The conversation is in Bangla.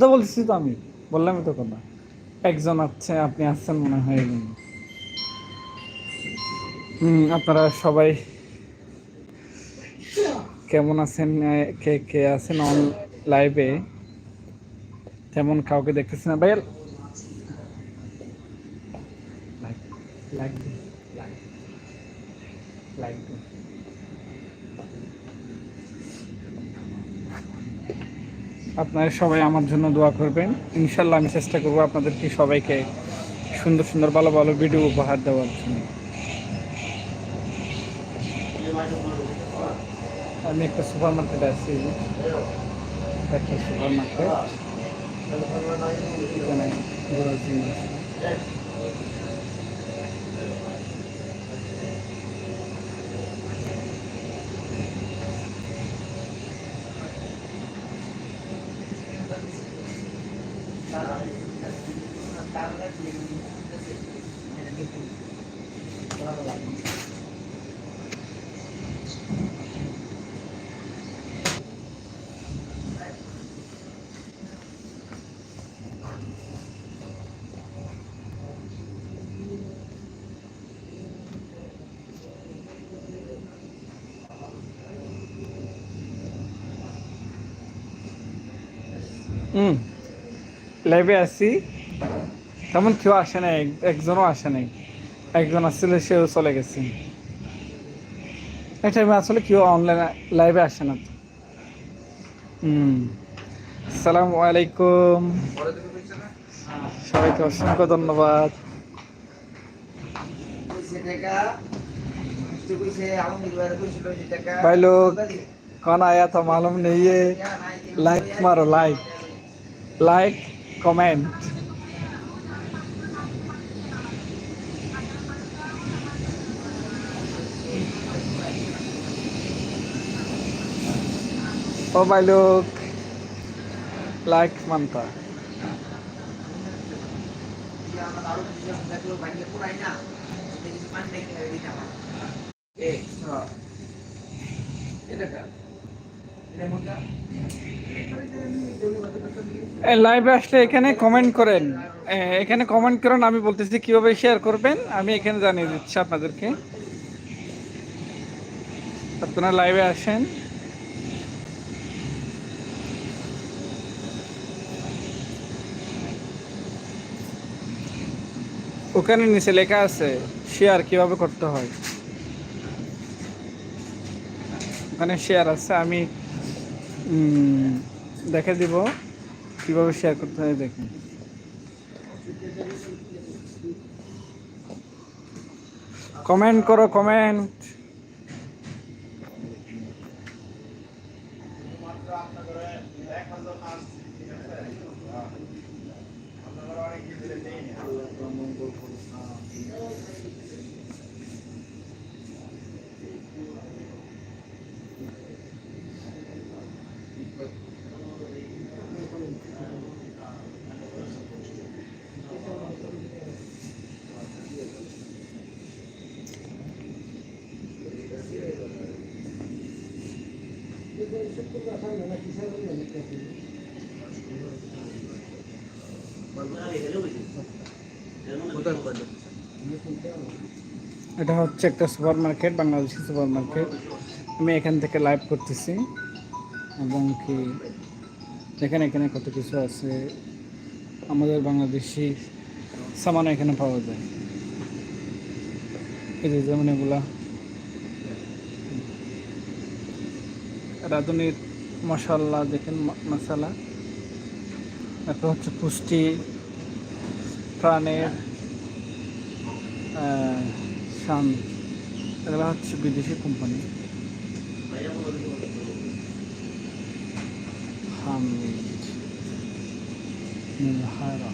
কথা বলছি তো আমি, বললামই তো কথা। একজন আছে, আপনি আসছেন মনে হয়। আপনারা সবাই কেমন আছেন? কে কে আছেন অন লাইভে? তেমন কাউকে দেখতেছি না ভাই। লাইক লাইক দিন, লাইক লাইক দিন। আপনারা সবাই আমার জন্য দোয়া করবেন। ইনশাল্লাহ আমি চেষ্টা করবো আপনাদেরকে সবাইকে সুন্দর সুন্দর ভালো ভালো ভিডিও উপহার দেওয়ার জন্য। আমি একটা সুপার মার্কেটে আছি, একটা সুপার মার্কেট, এখানে ঘোরার জন্য আসি। লাইভে আছি, তেমন কেউ আসে নাই, একজনও আসে নাই। একজন আসছিল, সেও চলে গেছে। এই টাইমে আসলে কেউ অনলাইনে লাইভে আসে না তো। আসসালামু আলাইকুম, সবাইকে অসংখ্য ধন্যবাদ। भाई लोग कौन आया था मालूम नहीं है। लाइक मारो, लाइक लाइक कमेंट। ओ भाई लोग लाइक मानता। লাইভে আসলে এখানে কমেন্ট করেন, এখানে কমেন্ট করেন। আমি বলতেছি কিভাবে শেয়ার করবেন, আমি এখানে জানিয়ে দিচ্ছি আপনাদেরকে। আপনারা লাইভে আসেন। ওখানে নিচে লেখা আছে শেয়ার কিভাবে করতে হয়, ওখানে শেয়ার আছে। আমি দেখে দিব কিভাবে শেয়ার করতে হয়। দেখুন, কমেন্ট করো, কমেন্ট। এটা হচ্ছে একটা super market, Bangladeshi super market. আমি এখান থেকে লাইভ করতেছি, এবং কি দেখেন এখানে কত কিছু আছে। আমাদের বাংলাদেশি সামান এখানে পাওয়া যায়। এই যে যেমন এগুলা রাঁধুনির মশলা, দেখেন মশলা। একটা হচ্ছে পুষ্টি প্রাণের শান, এগুলো হচ্ছে বিদেশি কোম্পানি। হামিদ মিলহারা।